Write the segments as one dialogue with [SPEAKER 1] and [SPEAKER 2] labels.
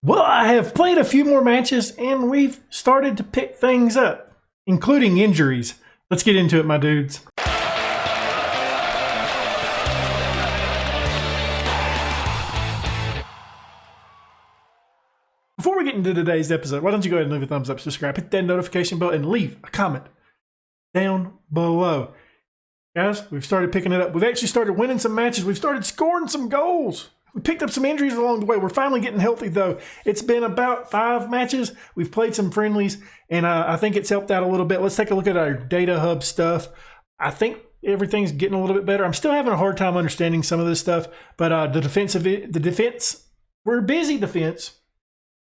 [SPEAKER 1] Well, I have played a few more matches and we've started to pick things up, including injuries. Let's get into it, my dudes. Before we get into today's episode, why don't you go ahead and leave a thumbs up, subscribe, hit that notification bell, and leave a comment down below. Guys, we've started picking it up. We've actually started winning some matches. We've started scoring some goals. We picked up some injuries along the way. We're finally getting healthy, though. It's been about 5 matches. We've played some friendlies, and I think it's helped out a little bit. Let's take a look at our data hub stuff. I think everything's getting a little bit better. I'm still having a hard time understanding some of this stuff, but the defense, we're a busy defense,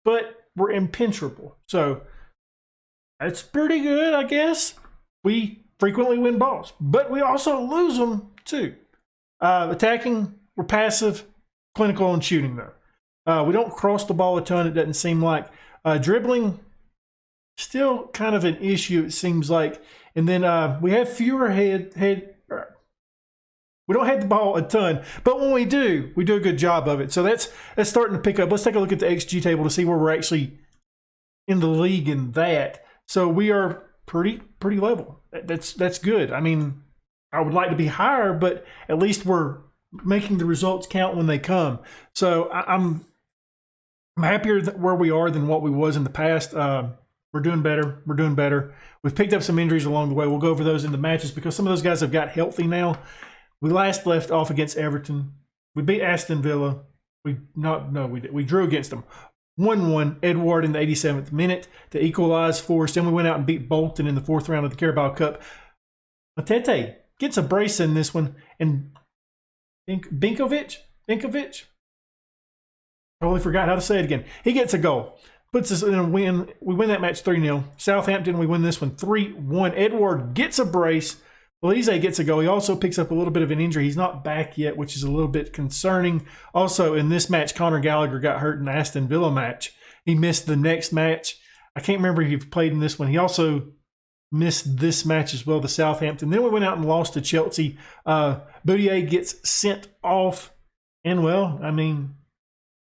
[SPEAKER 1] but we're impenetrable. So that's pretty good, I guess. We frequently win balls, but we also lose them too. Attacking, we're passive. Clinical and shooting, though. We don't cross the ball a ton, it doesn't seem like. Dribbling, still kind of an issue, it seems like. And then we have fewer we don't have the ball a ton, but when we do a good job of it. So that's starting to pick up. Let's take a look at the XG table to see where we're actually in the league in that. So we are pretty level. That's good. I mean, I would like to be higher, but at least we're making the results count when they come. So I'm happier where we are than what we was in the past. We're doing better. We've picked up some injuries along the way. We'll go over those in the matches because some of those guys have got healthy now. We last left off against Everton. We beat Aston Villa. We drew against them. 1-1, Edward in the 87th minute to equalize for us. Then we went out and beat Bolton in the 4th round of the Carabao Cup. Matete gets a brace in this one, and Binkovic? Totally forgot how to say it again. He gets a goal. Puts us in a win. We win that match 3-0. Southampton, we win this one 3-1. Edward gets a brace. Elise gets a goal. He also picks up a little bit of an injury. He's not back yet, which is a little bit concerning. Also, in this match, Conor Gallagher got hurt in the Aston Villa match. He missed the next match. I can't remember if he played in this one. He also missed this match as well, the Southampton. Then we went out and lost to Chelsea. Boudier gets sent off. And, well, I mean,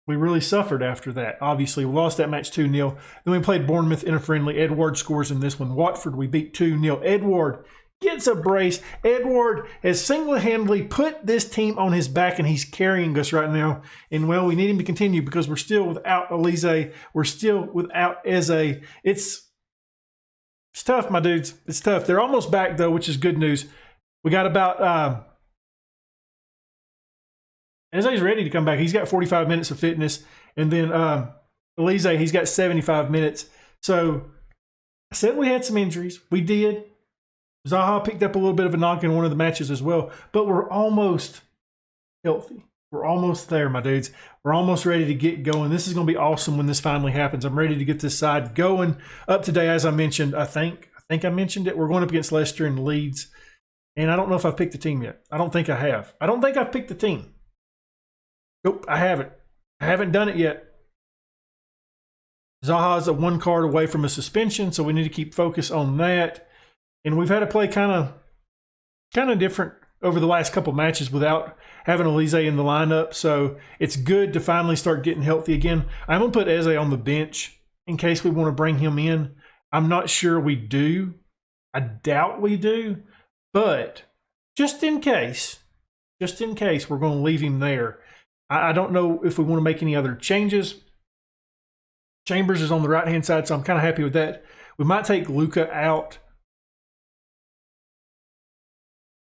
[SPEAKER 1] we really suffered after that. Obviously, we lost that match 2-0. Then we played Bournemouth in a friendly. Edward scores in this one. Watford, we beat 2-0. Edward gets a brace. Edward has single-handedly put this team on his back, and he's carrying us right now. And, well, we need him to continue because we're still without Elise. We're still without Eze. It's tough, my dudes. It's tough. They're almost back, though, which is good news. We got about Eze's ready to come back. He's got 45 minutes of fitness. And then Elise, he's got 75 minutes. So I said we had some injuries. We did. Zaha picked up a little bit of a knock in one of the matches as well. But we're almost healthy. We're almost there, my dudes. We're almost ready to get going. This is going to be awesome when this finally happens. I'm ready to get this side going. Up today, as I mentioned, I think I mentioned it. We're going up against Leicester and Leeds. And I don't know if I've picked the team yet. I don't think I have. I don't think I've picked the team. Nope, I haven't. I haven't done it yet. Zaha's a 1 card away from a suspension, so we need to keep focus on that. And we've had to play kind of different over the last couple matches without having Elise in the lineup. So it's good to finally start getting healthy again. I'm going to put Eze on the bench in case we want to bring him in. I'm not sure we do. I doubt we do. But just in case, we're going to leave him there. I don't know if we want to make any other changes. Chambers is on the right-hand side, so I'm kind of happy with that. We might take Luca out.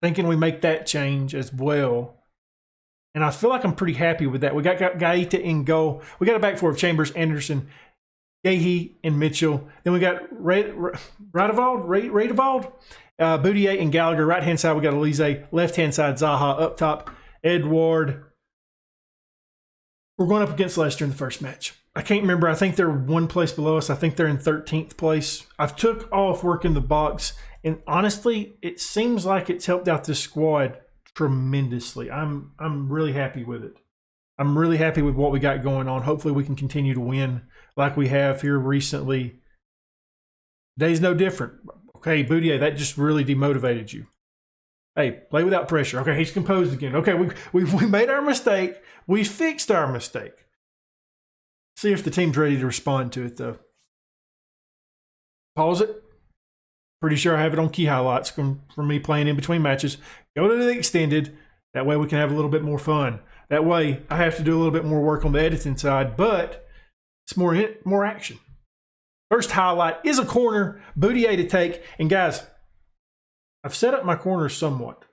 [SPEAKER 1] Thinking we make that change as well. And I feel like I'm pretty happy with that. We got Gaeta in goal. We got a back four of Chambers, Anderson, Gahey, and Mitchell. Then we got Radevald, Boudier, and Gallagher. Right-hand side, we got Elise. Left-hand side, Zaha. Up top, Edward. We're going up against Leicester in the first match. I can't remember. I think they're 1 place below us. I think they're in 13th place. I've took off work in the box. And honestly, it seems like it's helped out this squad tremendously. I'm really happy with it. I'm really happy with what we got going on. Hopefully we can continue to win like we have here recently. Today's no different. Okay, Boudier, that just really demotivated you. Hey, play without pressure. Okay, he's composed again. Okay, we made our mistake. We fixed our mistake. See if the team's ready to respond to it, though. Pause it. Pretty sure I have it on key highlights from me playing in between matches. Go to the extended. That way we can have a little bit more fun. That way I have to do a little bit more work on the editing side, but it's more action. First highlight is a corner, Boudier to take. And guys, I've set up my corners somewhat.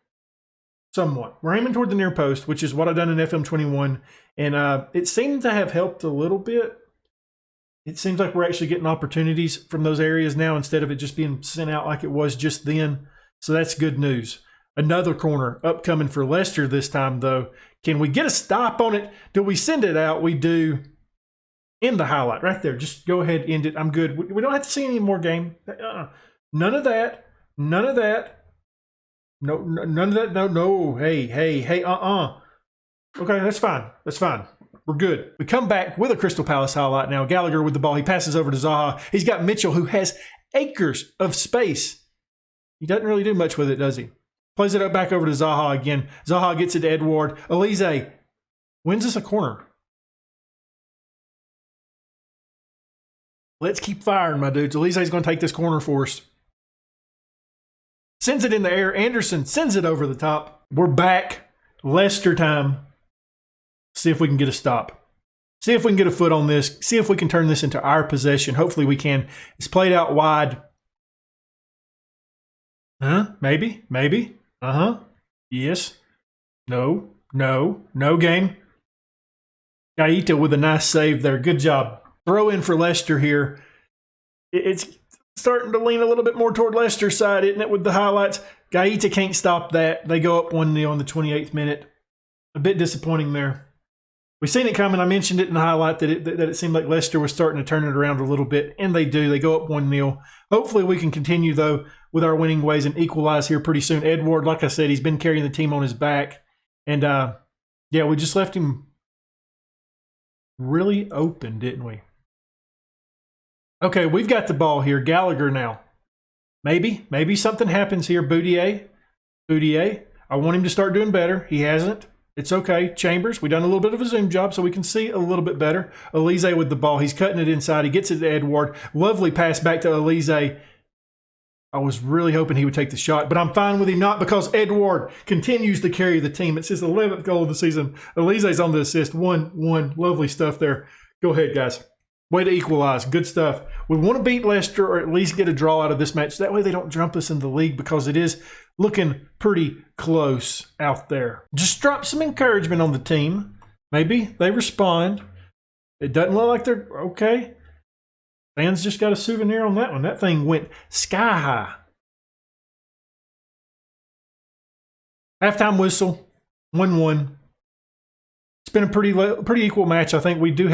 [SPEAKER 1] We're aiming toward the near post, which is what I've done in FM21. And it seemed to have helped a little bit. It seems like we're actually getting opportunities from those areas now instead of it just being sent out like it was just then. So that's good news. Another corner upcoming for Leicester this time, though. Can we get a stop on it? Do we send it out? We do. End the highlight right there. Just go ahead, end it. I'm good. We don't have to see any more game. None of that. None of that. No, none of that. No. Hey. Okay, that's fine. We're good. We come back with a Crystal Palace highlight now. Gallagher with the ball. He passes over to Zaha. He's got Mitchell, who has acres of space. He doesn't really do much with it, does he? Plays it up back over to Zaha again. Zaha gets it to Edouard. Elise wins us a corner. Let's keep firing, my dudes. Elise's going to take this corner for us. Sends it in the air. Anderson sends it over the top. We're back. Leicester time. See if we can get a stop. See if we can get a foot on this. See if we can turn this into our possession. Hopefully we can. It's played out wide. Maybe. Yes. No game. Gaeta with a nice save there. Good job. Throw in for Leicester here. It's starting to lean a little bit more toward Leicester's side, isn't it, with the highlights? Gaeta can't stop that. They go up 1-0 in the 28th minute. A bit disappointing there. We've seen it coming. I mentioned it in the highlight that it seemed like Leicester was starting to turn it around a little bit, and they do. They go up 1-0. Hopefully we can continue, though, with our winning ways and equalize here pretty soon. Edouard, like I said, he's been carrying the team on his back. And, yeah, we just left him really open, didn't we? Okay, we've got the ball here. Gallagher now. Maybe something happens here. Boudier. I want him to start doing better. He hasn't. It's okay. Chambers, we've done a little bit of a zoom job so we can see a little bit better. Elise with the ball. He's cutting it inside. He gets it to Edouard. Lovely pass back to Elise. I was really hoping he would take the shot, but I'm fine with him not because Edouard continues to carry the team. It's his 11th goal of the season. Elise's on the assist. 1-1. Lovely stuff there. Go ahead, guys. Way to equalize. Good stuff. We want to beat Leicester or at least get a draw out of this match. That way they don't jump us in the league because it is looking pretty close out there. Just drop some encouragement on the team. Maybe they respond. It doesn't look like they're okay. Fans just got a souvenir on that one. That thing went sky high. Halftime whistle. 1-1. It's been a pretty equal match. I think we do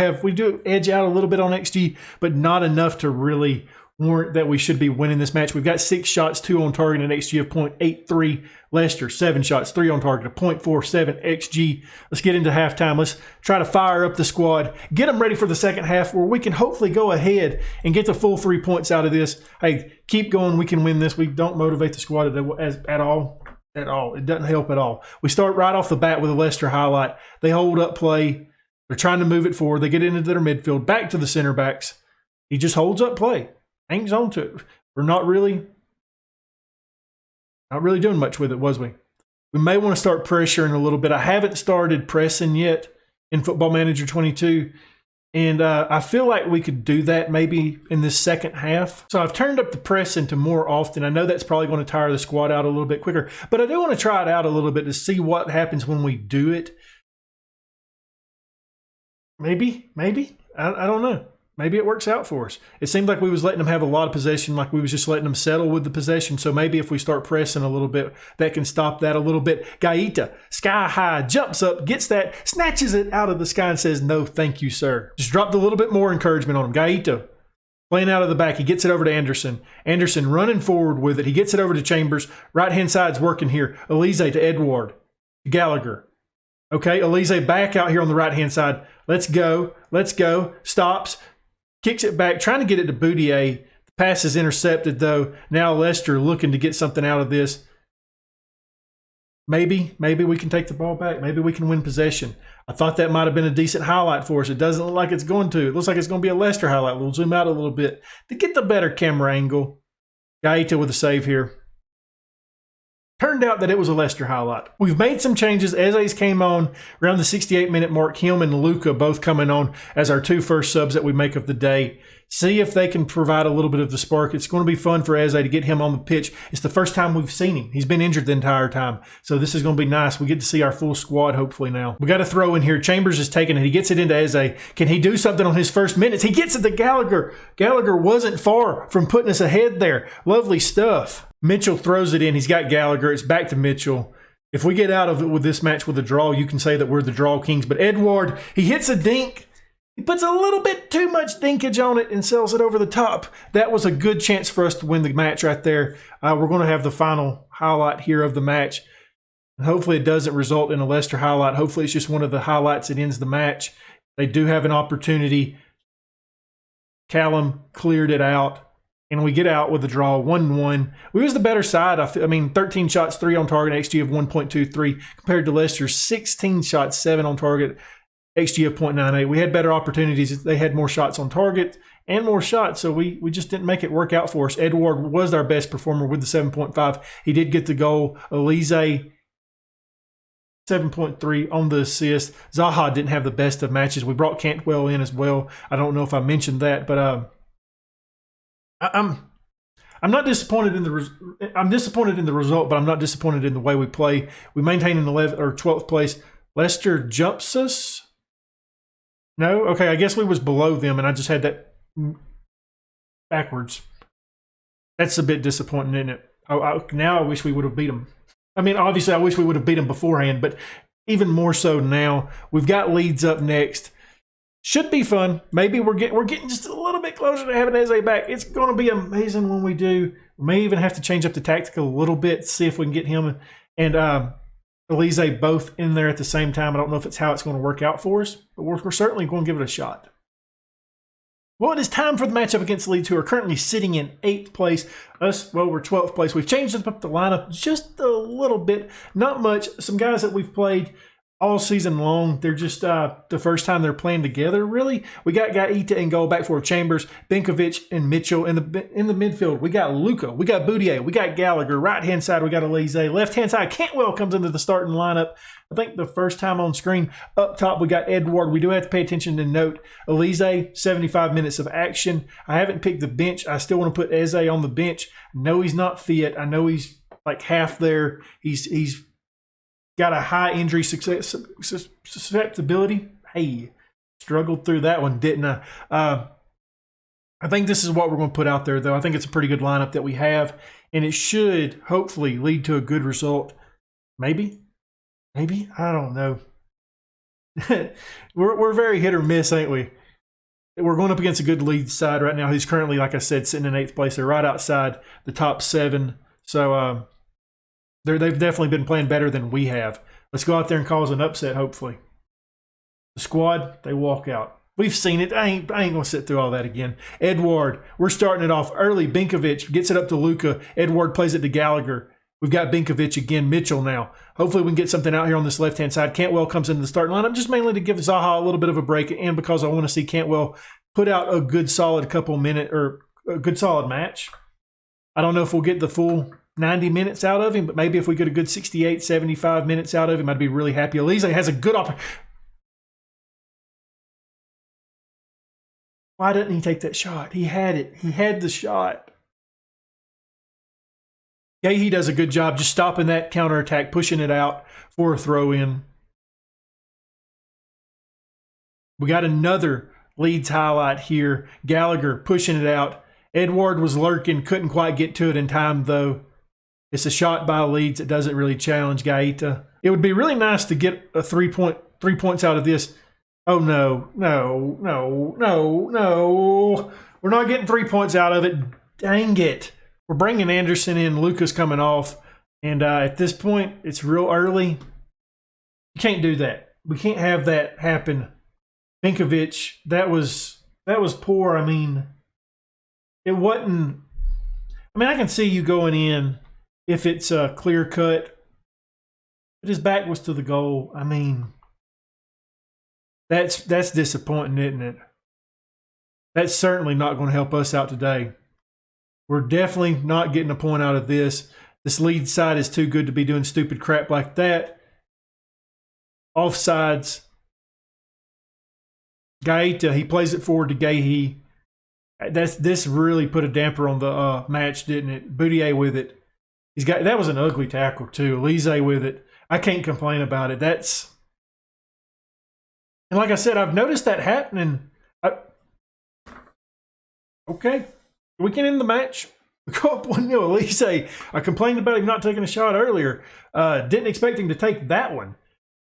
[SPEAKER 1] edge out a little bit on XG, but not enough to really warrant that we should be winning this match. We've got 6 shots, 2 on target, and an XG of 0.83. Leicester, 7 shots, 3 on target, a 0.47 XG. Let's get into halftime. Let's try to fire up the squad, get them ready for the second half where we can hopefully go ahead and get the full 3 points out of this. Hey, keep going. We can win this. We don't motivate the squad at all. It doesn't help at all. We start right off the bat with a Leicester highlight. They hold up play. They're trying to move it forward. They get into their midfield, back to the center backs. He just holds up play, hangs on to it. We're not really doing much with it, was we? We may want to start pressuring a little bit. I haven't started pressing yet in Football Manager 22. And I feel like we could do that maybe in this second half. So I've turned up the pressing to more often. I know that's probably going to tire the squad out a little bit quicker. But I do want to try it out a little bit to see what happens when we do it. Maybe. I don't know. Maybe it works out for us. It seemed like we was letting them have a lot of possession, like we was just letting them settle with the possession. So maybe if we start pressing a little bit, that can stop that a little bit. Gaeta, sky high, jumps up, gets that, snatches it out of the sky and says, no, thank you, sir. Just dropped a little bit more encouragement on him. Gaeta, playing out of the back. He gets it over to Anderson. Anderson running forward with it. He gets it over to Chambers. Right-hand side's working here. Elise to Edouard. Gallagher. Okay, Elise back out here on the right-hand side. Let's go. Stops. Kicks it back, trying to get it to Boudier. The pass is intercepted, though. Now Leicester looking to get something out of this. maybe we can take the ball back. Maybe we can win possession. I thought that might have been a decent highlight for us. It doesn't look like it's going to. It looks like it's going to be a Leicester highlight. We'll zoom out a little bit to get the better camera angle. Gaeta with a save here. Turned out that it was a Leicester highlight. We've made some changes. Eze's came on around the 68-minute mark. Him and Luka both coming on as our 2 first subs that we make of the day. See if they can provide a little bit of the spark. It's going to be fun for Eze to get him on the pitch. It's the first time we've seen him. He's been injured the entire time. So this is going to be nice. We get to see our full squad hopefully now. We got a throw in here. Chambers is taking it. He gets it into Eze. Can he do something on his first minutes? He gets it to Gallagher. Gallagher wasn't far from putting us ahead there. Lovely stuff. Mitchell throws it in. He's got Gallagher. It's back to Mitchell. If we get out of it with this match with a draw, you can say that we're the draw kings. But Edward, he hits a dink. He puts a little bit too much dinkage on it and sells it over the top. That was a good chance for us to win the match right there. We're going to have the final highlight here of the match. And hopefully it doesn't result in a Leicester highlight. Hopefully it's just one of the highlights that ends the match. They do have an opportunity. Callum cleared it out. And we get out with a draw, 1-1. We was the better side. I mean, 13 shots, 3 on target, XG of 1.23, compared to Leicester's 16 shots, 7 on target, XG of 0.98. We had better opportunities. They had more shots on target and more shots, so we just didn't make it work out for us. Edward was our best performer with the 7.5. He did get the goal. Elise, 7.3 on the assist. Zaha didn't have the best of matches. We brought Cantwell in as well. I don't know if I mentioned that, but I'm not disappointed in the I'm disappointed in the result, but I'm not disappointed in the way we play. We maintain an 11th or 12th place. Leicester jumps us. No, okay. I guess we was below them, and I just had that backwards. That's a bit disappointing, isn't it? Now I wish we would have beat them. I mean, obviously, I wish we would have beat them beforehand, but even more so now. We've got Leeds up next. Should be fun. Maybe we're getting just a little bit closer to having Eze back. It's going to be amazing when we do. We may even have to change up the tactic a little bit, see if we can get him and Elise both in there at the same time. I don't know if it's how it's going to work out for us, but we're certainly going to give it a shot. Well, it is time for the matchup against Leeds, who are currently sitting in 8th place. Us, well, we're 12th place. We've changed up the lineup just a little bit. Not much. Some guys that we've played all season long. They're just the first time they're playing together, really. We got Gaeta in goal, back for Chambers, Benkovic, and Mitchell. In the midfield, we got Luka, we got Boudier, we got Gallagher. Right-hand side, we got Elise. Left-hand side, Cantwell comes into the starting lineup. I think the first time on screen. Up top, we got Edward. We do have to pay attention and note Elise, 75 minutes of action. I haven't picked the bench. I still want to put Eze on the bench. I know he's not fit. I know he's like half there. He's got a high injury susceptibility. Hey, struggled through that one, didn't I? I think this is what we're going to put out there, though. I think it's a pretty good lineup that we have, and it should hopefully lead to a good result. Maybe. I don't know. we're very hit or miss, ain't we? We're going up against a good Leeds side right now. He's currently, like I said, sitting in 8th place. They're right outside the top 7. So, they've definitely been playing better than we have. Let's go out there and cause an upset, hopefully. The squad, they walk out. We've seen it. I ain't going to sit through all that again. Edward, we're starting it off early. Benkovic gets it up to Luka. Edward plays it to Gallagher. We've got Benkovic again. Mitchell now. Hopefully we can get something out here on this left-hand side. Cantwell comes into the starting lineup just mainly to give Zaha a little bit of a break, and because I want to see Cantwell put out a good solid match. I don't know if we'll get the full 90 minutes out of him, but maybe if we get a good 68, 75 minutes out of him, I'd be really happy. Elise has a good opportunity. Why didn't he take that shot? He had it. He had the shot. Yeah, he does a good job just stopping that counterattack, pushing it out for a throw-in. We got another Leeds highlight here. Gallagher pushing it out. Edward was lurking, couldn't quite get to it in time, though. It's a shot by Leeds. It doesn't really challenge Gaeta. It would be really nice to get a 3 points out of this. Oh, no. We're not getting 3 points out of it. Dang it. We're bringing Anderson in. Luka's coming off. And at this point, it's real early. You can't do that. We can't have that happen. Benkovic, that was poor. I mean, it wasn't. I mean, I can see you going in if it's a clear cut. but his back was to the goal. I mean, that's disappointing, isn't it? That's certainly not going to help us out today. We're definitely not getting a point out of this. This lead side is too good to be doing stupid crap like that. Offsides. Gaeta, he plays it forward to Gahey. This really put a damper on the match, didn't it? Boutier with it. That was an ugly tackle too. Lise with it. I can't complain about it. And like I said, I've noticed that happening. Okay, we can end the match. We go up 1-0. Elise, I complained about him not taking a shot earlier. Didn't expect him to take that one.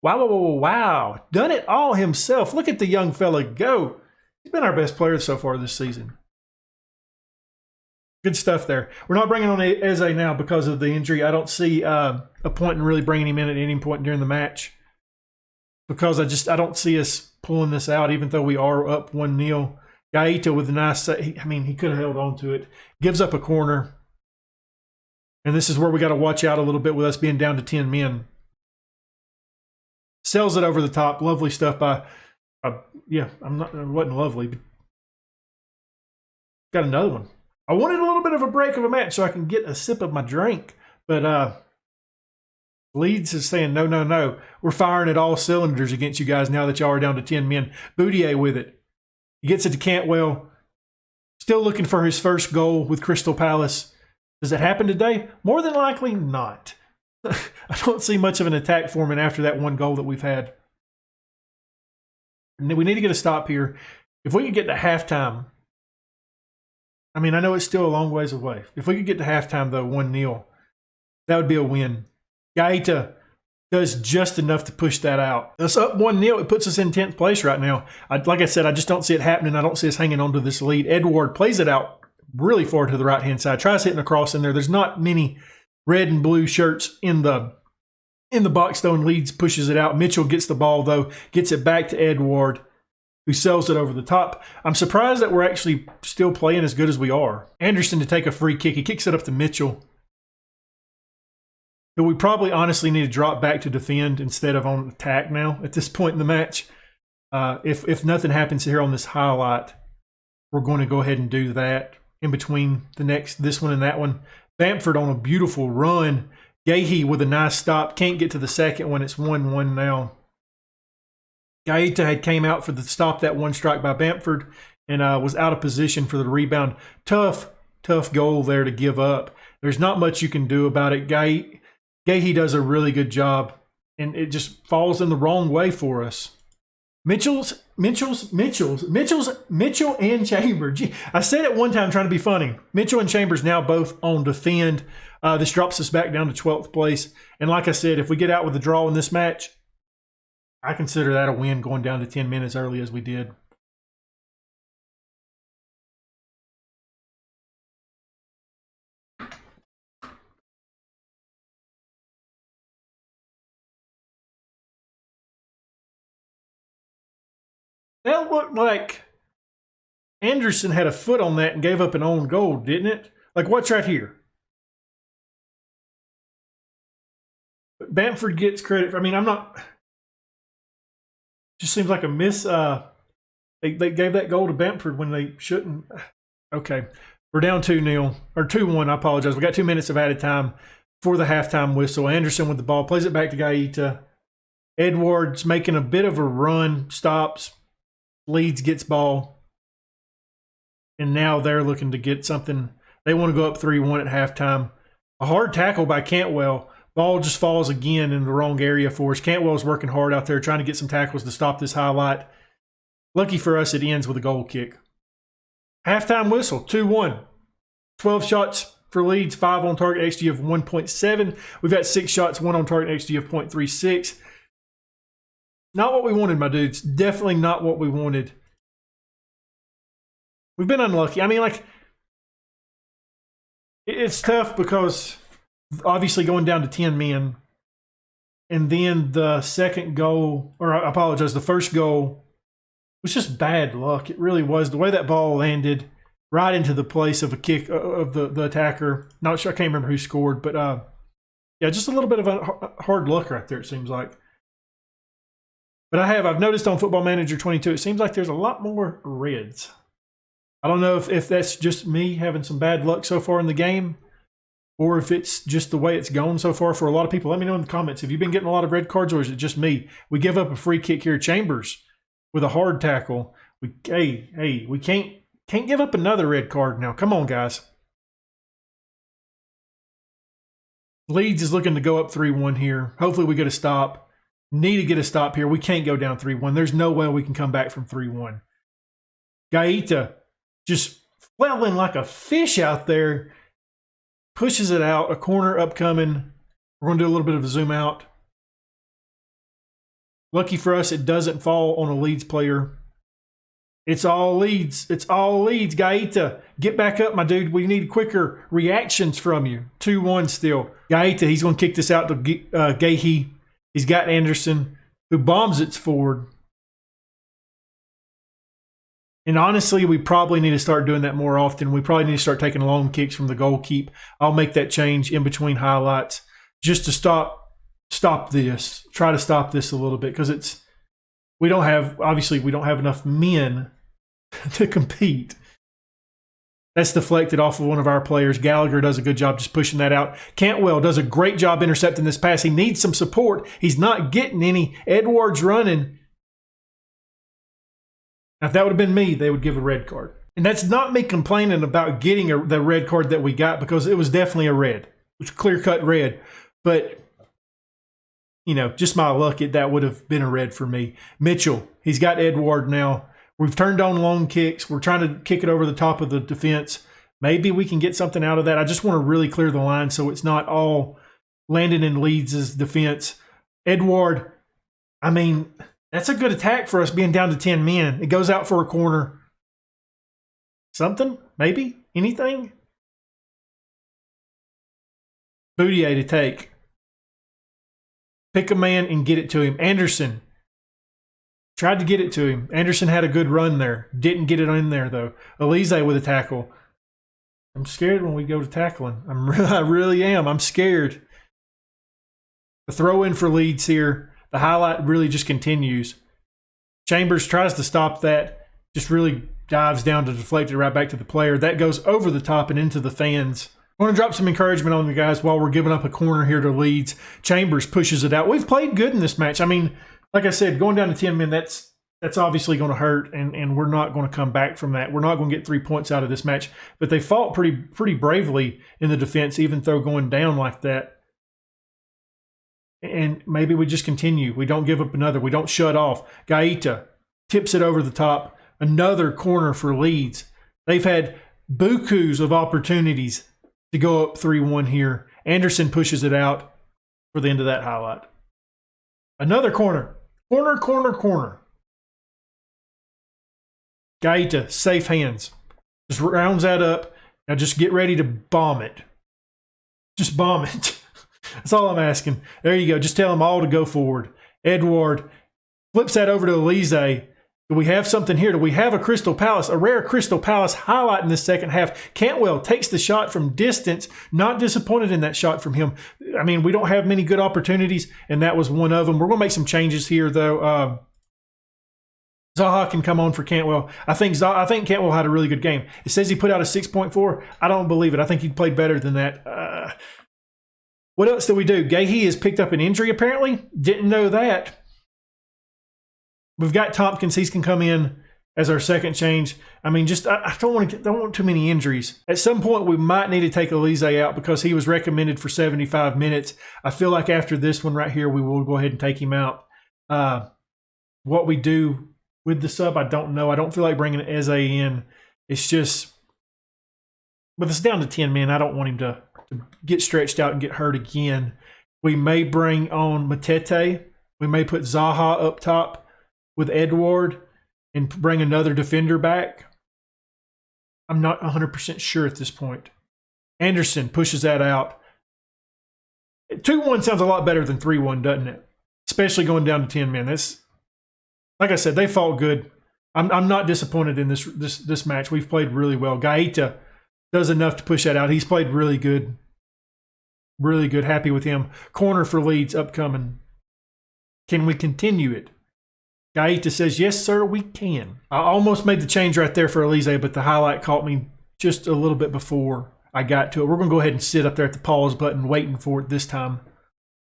[SPEAKER 1] Wow. Done it all himself. Look at the young fella go. He's been our best player so far this season. Good stuff there. We're not bringing on Eze now because of the injury. I don't see a point in really bringing him in at any point during the match because I don't see us pulling this out, even though we are up 1-0. Gaeta with a nice, he could have held on to it. Gives up a corner. And this is where we got to watch out a little bit with us being down to 10 men. Sells it over the top. Lovely stuff by, it wasn't lovely, but got another one. I wanted a little bit of a break of a match so I can get a sip of my drink. But Leeds is saying, no. We're firing at all cylinders against you guys now that y'all are down to 10 men. Boutier with it. He gets it to Cantwell. Still looking for his first goal with Crystal Palace. Does that happen today? More than likely not. I don't see much of an attack forming after that one goal that we've had. We need to get a stop here. If we could get to halftime, I know it's still a long ways away. If we could get to halftime, though, 1-0, that would be a win. Gaeta does just enough to push that out. That's up 1-0. It puts us in 10th place right now. Like I said, I just don't see it happening. I don't see us hanging on to this lead. Edward plays it out really far to the right-hand side. Tries hitting a cross in there. There's not many red and blue shirts in the box, though, and Leeds pushes it out. Mitchell gets the ball, though, gets it back to Edward, who sells it over the top. I'm surprised that we're actually still playing as good as we are. Anderson to take a free kick. He kicks it up to Mitchell. But we probably honestly need to drop back to defend instead of on attack now at this point in the match. If nothing happens here on this highlight, we're going to go ahead and do that in between this one and that one. Bamford on a beautiful run. Gahey with a nice stop. Can't get to the second one. It's 1-1 now. Gaeta had came out for the stop, that one strike by Bamford, and was out of position for the rebound. Tough goal there to give up. There's not much you can do about it. Gahey does a really good job, and it just falls in the wrong way for us. Mitchell and Chambers. Gee, I said it one time trying to be funny. Mitchell and Chambers now both on defend. This drops us back down to 12th place. And like I said, if we get out with a draw in this match, I consider that a win going down to 10 men as early as we did. That looked like Anderson had a foot on that and gave up an own goal, didn't it? Like, what's right here? Bamford gets credit. I'm not. Just seems like a miss. They gave that goal to Bamford when they shouldn't. Okay. We're down 2-0. Or 2-1, I apologize. We got 2 minutes of added time for the halftime whistle. Anderson with the ball. Plays it back to Gaeta. Edwards making a bit of a run. Stops. Leeds gets ball. And now they're looking to get something. They want to go up 3-1 at halftime. A hard tackle by Cantwell. Ball just falls again in the wrong area for us. Cantwell's working hard out there trying to get some tackles to stop this highlight. Lucky for us, it ends with a goal kick. Halftime whistle, 2-1. 12 shots for Leeds, 5 on target, XG of 1.7. We've got 6 shots, 1 on target, XG of 0.36. Not what we wanted, my dudes. Definitely not what we wanted. We've been unlucky. It's tough because obviously going down to 10 men, and then the second goal, or I apologize, the first goal was just bad luck. It really was. The way that ball landed right into the place of a kick of the attacker. Not sure, I can't remember who scored, but Yeah, just a little bit of a hard luck right there, it seems like. But I've noticed on Football Manager 22, it seems like there's a lot more reds. I don't know if that's just me having some bad luck so far in the game, or if it's just the way it's gone so far for a lot of people. Let me know in the comments. Have you been getting a lot of red cards, or is it just me? We give up a free kick here. Chambers with a hard tackle. We can't give up another red card now. Come on, guys. Leeds is looking to go up 3-1 here. Hopefully we get a stop. Need to get a stop here. We can't go down 3-1. There's no way we can come back from 3-1. Gaeta just flailing like a fish out there. Pushes it out. A corner upcoming. We're going to do a little bit of a zoom out. Lucky for us, it doesn't fall on a Leeds player. It's all Leeds. It's all Leeds. Gaeta, get back up, my dude. We need quicker reactions from you. 2-1 still. Gaeta, he's going to kick this out to Gahey. He's got Anderson, who bombs it forward. And honestly, we probably need to start doing that more often. We probably need to start taking long kicks from the goal keep. I'll make that change in between highlights just to stop this. Try to stop this a little bit, because we don't have enough men to compete. That's deflected off of one of our players. Gallagher does a good job just pushing that out. Cantwell does a great job intercepting this pass. He needs some support. He's not getting any. Edwards running. Now, if that would have been me, they would give a red card. And that's not me complaining about getting the red card that we got, because it was definitely a red. It was clear-cut red. But, you know, just my luck, that would have been a red for me. Mitchell, he's got Edward now. We've turned on long kicks. We're trying to kick it over the top of the defense. Maybe we can get something out of that. I just want to really clear the line so it's not all landing in Leeds' defense. Edward, I mean, that's a good attack for us being down to 10 men. It goes out for a corner. Something? Maybe? Anything? Boudier to take. Pick a man and get it to him. Anderson. Tried to get it to him. Anderson had a good run there. Didn't get it in there, though. Elise with a tackle. I'm scared when we go to tackling. I really am. I'm scared. The throw in for Leeds here. The highlight really just continues. Chambers tries to stop that. Just really dives down to deflect it right back to the player. That goes over the top and into the fans. I want to drop some encouragement on you guys while we're giving up a corner here to Leeds. Chambers pushes it out. We've played good in this match. I mean, like I said, going down to 10 men, that's obviously going to hurt, and we're not going to come back from that. We're not going to get 3 points out of this match. But they fought pretty bravely in the defense, even though going down like that. And maybe we just continue. We don't give up another. We don't shut off. Gaeta tips it over the top. Another corner for Leeds. They've had bukus of opportunities to go up 3-1 here. Anderson pushes it out for the end of that highlight. Another corner. Corner. Gaeta, safe hands. Just rounds that up. Now just get ready to bomb it. Just bomb it. That's all I'm asking. There you go. Just tell them all to go forward. Edward flips that over to Elise. Do we have something here? Do we have a rare Crystal Palace highlight in the second half? Cantwell takes the shot from distance. Not disappointed in that shot from him. I mean, we don't have many good opportunities, and that was one of them. We're going to make some changes here, though. Zaha can come on for Cantwell. I think Cantwell had a really good game. It says he put out a 6.4. I don't believe it. I think he played better than that. What else did we do? Gahey has picked up an injury, apparently. Didn't know that. We've got Tompkins. He can come in as our second change. I mean, just I don't want too many injuries. At some point, we might need to take Elise out because he was recommended for 75 minutes. I feel like after this one right here, we will go ahead and take him out. What we do with the sub, I don't know. I don't feel like bringing Eze in. It's just, but it's down to 10 men. I don't want him to get stretched out and get hurt again. We may bring on Matete. We may put Zaha up top with Edward and bring another defender back. I'm not 100% sure at this point. Anderson pushes that out. 2-1 sounds a lot better than 3-1, doesn't it? Especially going down to 10 men. That's, like I said, they fought good. I'm not disappointed in this match. We've played really well. Gaeta does enough to push that out. He's played really good. Really good. Happy with him. Corner for Leeds upcoming. Can we continue it? Gaeta says, yes, sir, we can. I almost made the change right there for Elise, but the highlight caught me just a little bit before I got to it. We're going to go ahead and sit up there at the pause button waiting for it this time.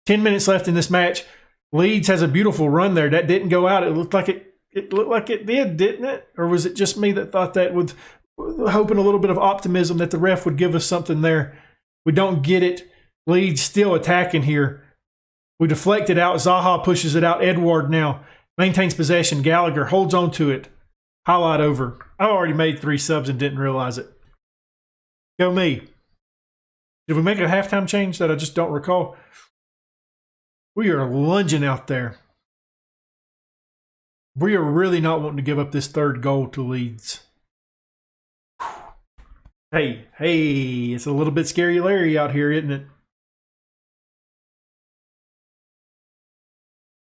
[SPEAKER 1] 10 minutes left in this match. Leeds has a beautiful run there. That didn't go out. It looked like it did, didn't it? Or was it just me that thought that, with hoping a little bit of optimism that the ref would give us something there? We don't get it. Leeds still attacking here. We deflect it out. Zaha pushes it out. Edward now maintains possession. Gallagher holds on to it. Highlight over. I already made 3 subs and didn't realize it. Go me. Did we make a halftime change that I just don't recall? We are lunging out there. We are really not wanting to give up this 3rd goal to Leeds. Hey, it's a little bit scary Larry out here, isn't it?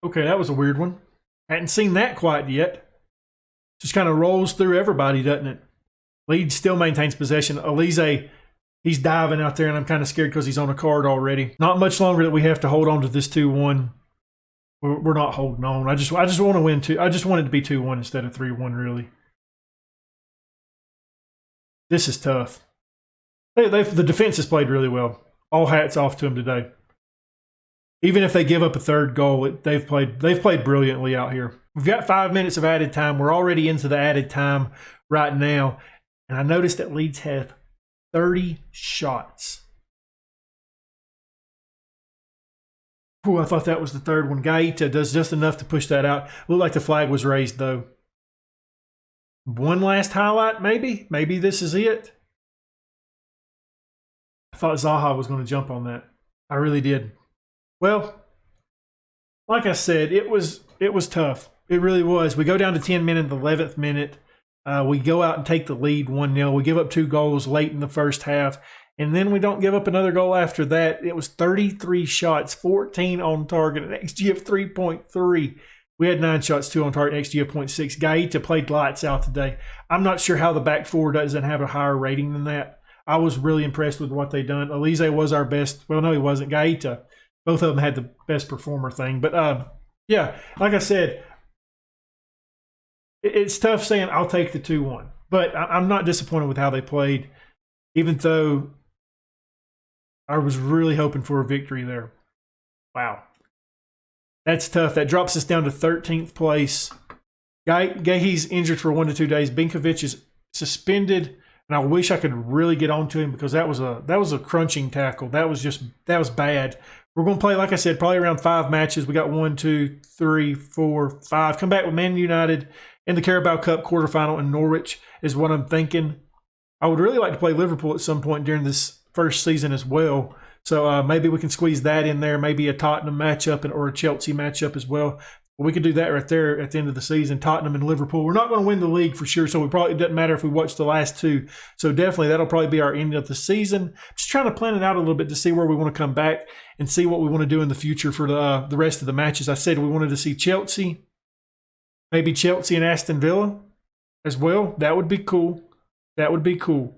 [SPEAKER 1] Okay, that was a weird one. Hadn't seen that quite yet. Just kind of rolls through everybody, doesn't it? Leeds still maintains possession. Elise, he's diving out there, and I'm kind of scared because he's on a card already. Not much longer that we have to hold on to this 2-1. We're not holding on. I just want to win 2. I just want it to be 2-1 instead of 3-1, really. This is tough. The defense has played really well. All hats off to them today. Even if they give up a 3rd goal, they've played brilliantly out here. We've got 5 minutes of added time. We're already into the added time right now. And I noticed that Leeds have 30 shots. Ooh, I thought that was the 3rd one. Gaeta does just enough to push that out. Looked like the flag was raised, though. One last highlight, maybe? Maybe this is it. I thought Zaha was going to jump on that. I really did. Well, like I said, it was tough. It really was. We go down to 10 men in the 11th minute. We go out and take the lead 1-0. We give up 2 goals late in the first half, and then we don't give up another goal after that. It was 33 shots, 14 on target, an XG of 3.3. We had 9 shots, 2 on target, XG of 0.6. Gaeta played lights out today. I'm not sure how the back 4 doesn't have a higher rating than that. I was really impressed with what they done. Elise was our best. Well, no, he wasn't. Gaeta. Both of them had the best performer thing. But, yeah, like I said, it's tough saying I'll take the 2-1. But I'm not disappointed with how they played, even though I was really hoping for a victory there. Wow. That's tough. That drops us down to 13th place. Gahey's injured for 1 to 2 days. Binkovic is suspended, and I wish I could really get on to him because that was a crunching tackle. That was bad. We're going to play, like I said, probably around 5 matches. We got 1, 2, 3, 4, 5. Come back with Man United in the Carabao Cup quarterfinal in Norwich is what I'm thinking. I would really like to play Liverpool at some point during this first season as well. So maybe we can squeeze that in there, maybe a Tottenham matchup or a Chelsea matchup as well. We could do that right there at the end of the season, Tottenham and Liverpool. We're not going to win the league for sure, so it doesn't matter if we watch the last 2. So definitely that'll probably be our end of the season. Just trying to plan it out a little bit to see where we want to come back and see what we want to do in the future for the rest of the matches. I said we wanted to see Chelsea, maybe Chelsea and Aston Villa as well. That would be cool. That would be cool.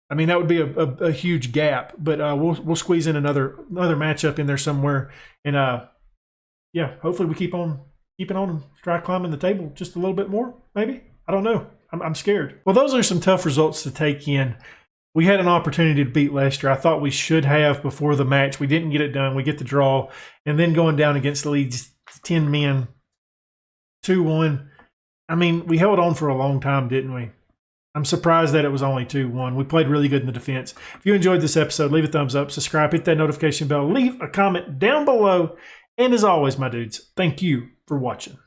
[SPEAKER 1] I mean, that would be a huge gap, but we'll squeeze in another matchup in there somewhere, and yeah, hopefully we keep on and try climbing the table just a little bit more. Maybe, I don't know. I'm scared. Well, those are some tough results to take in. We had an opportunity to beat Leicester. I thought we should have before the match. We didn't get it done. We get the draw, and then going down against the Leeds 10 men, 2-1. I mean, we held on for a long time, didn't we? I'm surprised that it was only 2-1. We played really good in the defense. If you enjoyed this episode, leave a thumbs up, subscribe, hit that notification bell, leave a comment down below. And as always, my dudes, thank you for watching.